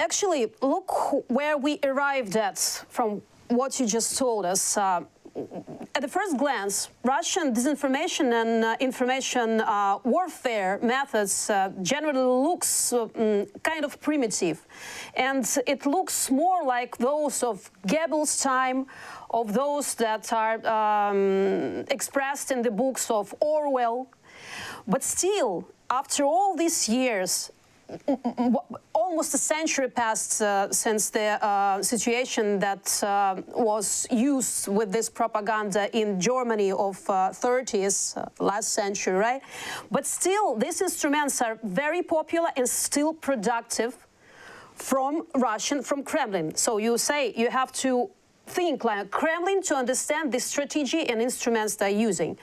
Actually, look where we arrived at from what you just told us. At the first glance, Russian disinformation and information warfare methods generally looks kind of primitive. And it looks more like those of Goebbels' time, of those that are expressed in the books of Orwell. But still, after all these years, almost a century passed since the situation that was used with this propaganda in Germany of 30s, last century, right? But still, these instruments are very popular and still productive from Kremlin. So you say you have to think like Kremlin to understand the strategy and instruments they're using.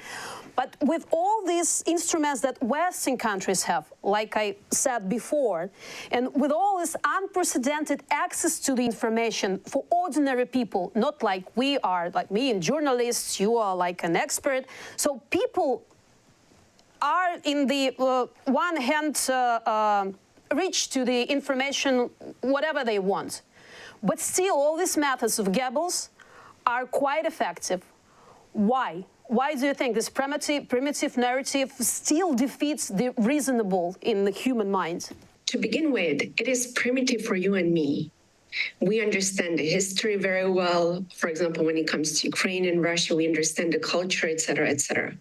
But with all these instruments that Western countries have, like I said before, and with all this unprecedented access to the information for ordinary people, not like we are, like me and journalists, you are like an expert. So people are in the one hand reach to the information whatever they want. But still, all these methods of Goebbels are quite effective. Why? Why do you think this primitive narrative still defeats the reasonable in the human mind? To begin with, it is primitive for you and me. We understand the history very well. For example, when it comes to Ukraine and Russia, we understand the culture, et cetera, et cetera.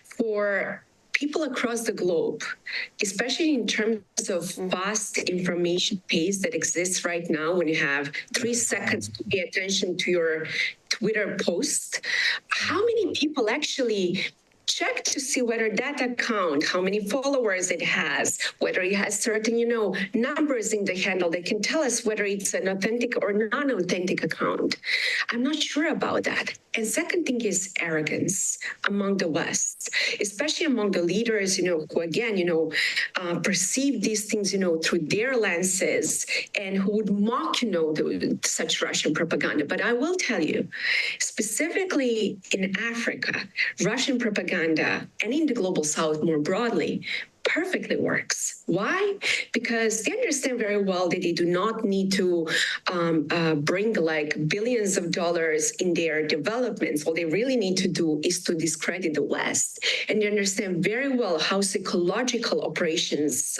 For people across the globe, especially in terms of fast information pace that exists right now, when you have 3 seconds to pay attention to your Twitter post, how many people actually check to see whether that account, how many followers it has, whether it has certain, numbers in the handle that can tell us whether it's an authentic or non-authentic account? I'm not sure about that. And second thing is arrogance among the West, especially among the leaders, who again, perceive these things, through their lenses and who would mock, such Russian propaganda. But I will tell you, specifically in Africa, Russian propaganda and in the global South more broadly perfectly works. Why? Because they understand very well that they do not need to bring like billions of dollars in their developments. All they really need to do is to discredit the West. And they understand very well how psychological operations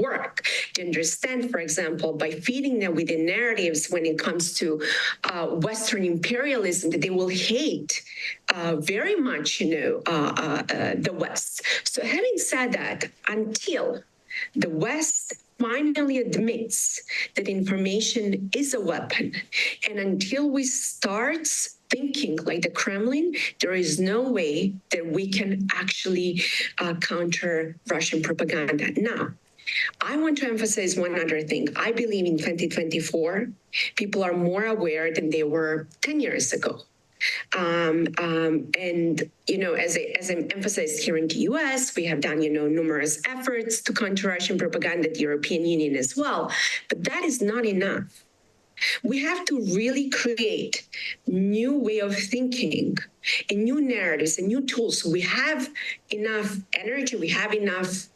work. They understand, for example, by feeding them with the narratives when it comes to Western imperialism, that they will hate very much, the West. So having said that, until the West finally admits that information is a weapon, and until we start thinking like the Kremlin, there is no way that we can actually counter Russian propaganda. Now, I want to emphasize one other thing. I believe in 2024, people are more aware than they were 10 years ago. As I emphasized here in the US, we have done, numerous efforts to counter Russian propaganda, the European Union as well. But that is not enough. We have to really create new way of thinking and new narratives and new tools. We have enough energy, we have enough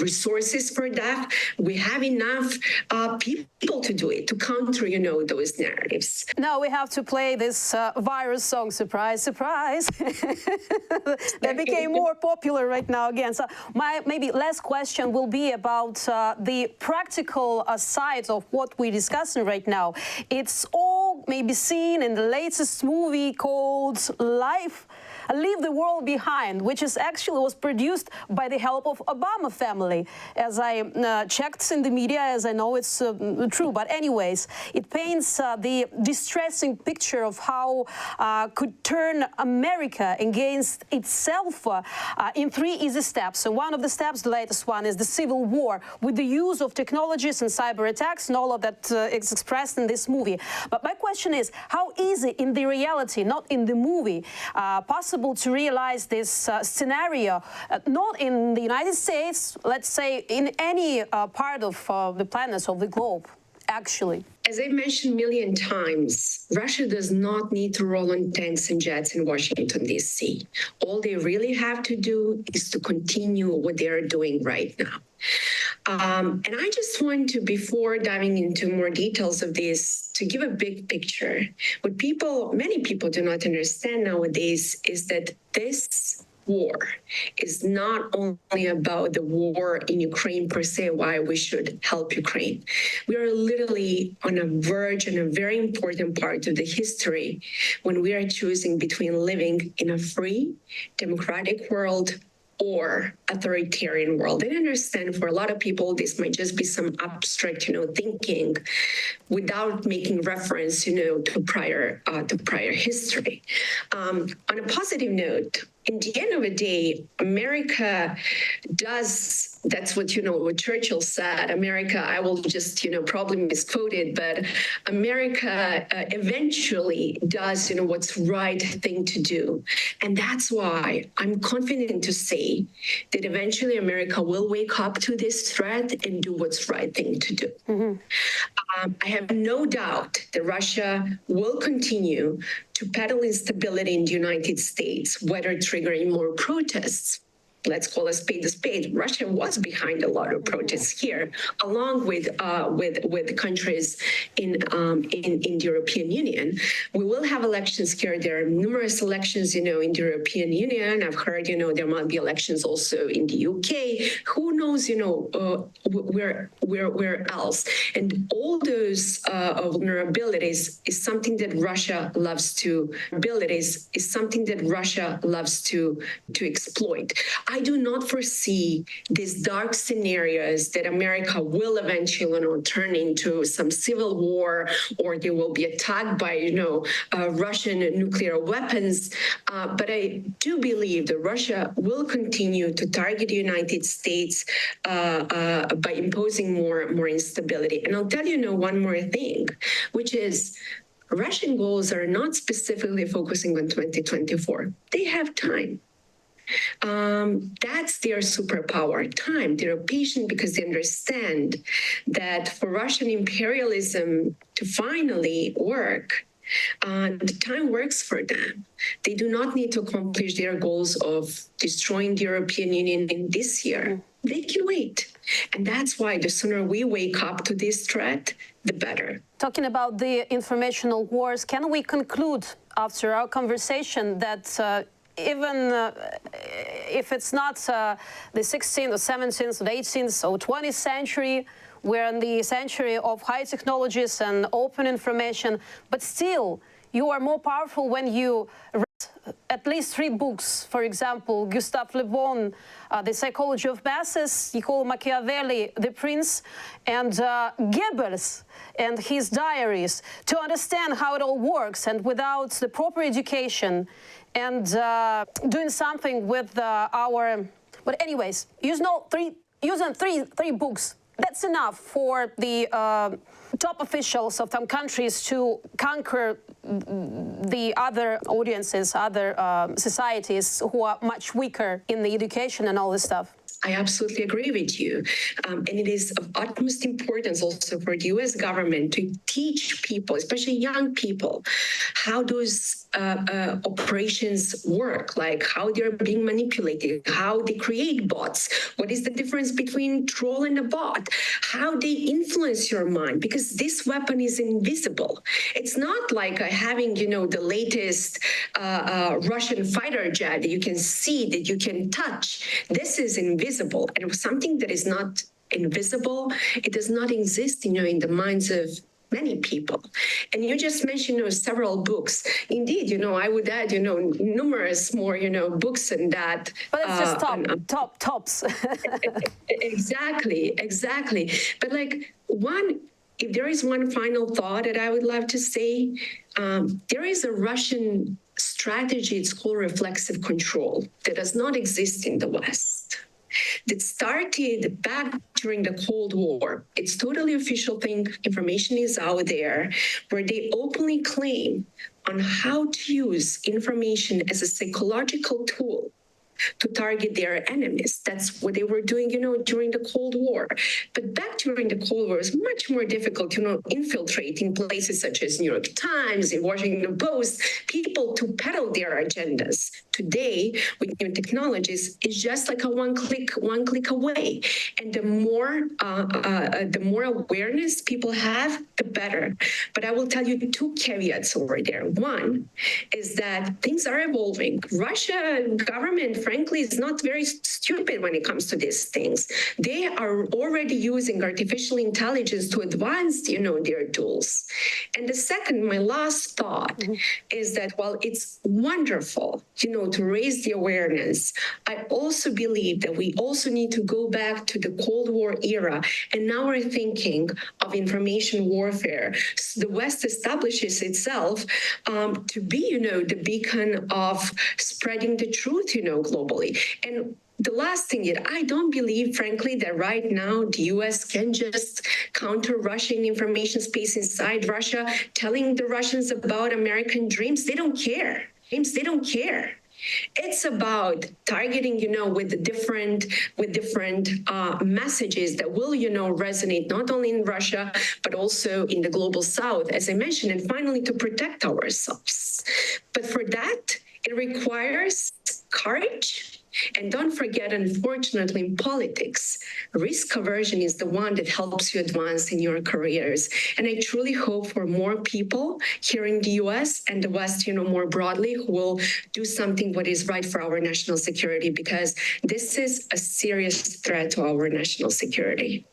resources for that. We have enough people to do it, to counter, those narratives. Now we have to play this virus song, surprise, surprise. That became more popular right now again. So my maybe last question will be about the practical side of what we're discussing right now. It's all maybe seen in the latest movie called Leave the World Behind, which is actually was produced by the help of Obama family. As I checked in the media, as I know it's true. But anyways, it paints the distressing picture of how could turn America against itself in 3 easy steps. And one of the steps, the latest one, is the civil war with the use of technologies and cyber attacks, and all of that is expressed in this movie. But my question is, how easy in the reality, not in the movie, possible to realize this scenario, not in the United States, let's say in any part of the planet, of the globe, actually? as I mentioned a million times, Russia does not need to roll on tanks and jets in Washington, D.C. All they really have to do is to continue what they're doing right now. And I just want to, before diving into more details of this, to give a big picture. What many people do not understand nowadays is that this war is not only about the war in Ukraine per se, why we should help Ukraine. We are literally on a verge and a very important part of the history when we are choosing between living in a free, democratic world or authoritarian world. And I understand for a lot of people, this might just be some abstract, thinking without making reference, to prior history. On a positive note, in the end of the day, America does, that's what, what Churchill said, America, I will just, probably misquoted, but America eventually does, what's right thing to do. And that's why I'm confident to say that eventually America will wake up to this threat and do what's right thing to do. Mm-hmm. I have no doubt that Russia will continue to peddle instability in the United States, whether triggering more protests. Let's call a spade. Russia was behind a lot of protests here, along with countries in the European Union. We will have elections here. There are numerous elections, in the European Union. I've heard, there might be elections also in the UK. Who knows, where else? And all those vulnerabilities is something that Russia loves to abilities is something that Russia loves to exploit. I do not foresee these dark scenarios that America will eventually turn into some civil war, or they will be attacked by, Russian nuclear weapons. But I do believe that Russia will continue to target the United States by imposing more instability. And I'll tell you, one more thing, which is Russian goals are not specifically focusing on 2024. They have time. That's their superpower, time. They're patient because they understand that for Russian imperialism to finally work, the time works for them. They do not need to accomplish their goals of destroying the European Union in this year. They can wait. And that's why the sooner we wake up to this threat, the better. Talking about the informational wars, can we conclude after our conversation that even if it's not the 16th or 17th or 18th or 20th century, we're in the century of high technologies and open information, but still you are more powerful when you read at least 3 books. For example, Gustave Le Bon, The Psychology of Masses, Niccolo Machiavelli, The Prince, and Goebbels and his diaries, to understand how it all works. And without the proper education and doing something with but anyways, using three books, that's enough for the top officials of some countries to conquer the other audiences, other societies who are much weaker in the education and all this stuff. I absolutely agree with you. And it is of utmost importance also for the U.S. government to teach people, especially young people, how those operations work, like how they're being manipulated, how they create bots, what is the difference between troll and a bot, how they influence your mind, because this weapon is invisible. It's not like having, the latest Russian fighter jet that you can see, that you can touch. This is invisible. And something that is not invisible, it does not exist, in the minds of many people. And you just mentioned, several books. Indeed, I would add, numerous more, books and that. But it's just tops. Exactly. But if there is one final thought that I would love to say, there is a Russian strategy, it's called reflexive control, that does not exist in the West. That started back during the Cold War. It's totally official thing. Information is out there where they openly claim on how to use information as a psychological tool to target their enemies. That's what they were doing, during the Cold War. But back during the Cold War, it was much more difficult, infiltrating places such as New York Times and Washington Post, people to peddle their agendas. Today, with new technologies, it's just like a one click away. And the more awareness people have, the better. But I will tell you two caveats over there. One is that things are evolving. Russia government, frankly, is not very stupid when it comes to these things. They are already using artificial intelligence to advance, their tools. And the second, my last thought is that while it's wonderful, to raise the awareness, I also believe that we also need to go back to the Cold War era. And now we're thinking of information warfare. So the West establishes itself to be, the beacon of spreading the truth, globally. And the last thing is, I don't believe, frankly, that right now the U.S. can just counter Russian information space inside Russia, telling the Russians about American dreams. They don't care. They don't care. It's about targeting, with different messages that will, resonate not only in Russia, but also in the global South, as I mentioned, and finally to protect ourselves. But for that, it requires courage. And don't forget, unfortunately, in politics, risk aversion is the one that helps you advance in your careers. And I truly hope for more people here in the U.S. and the West, more broadly, who will do something what is right for our national security, because this is a serious threat to our national security.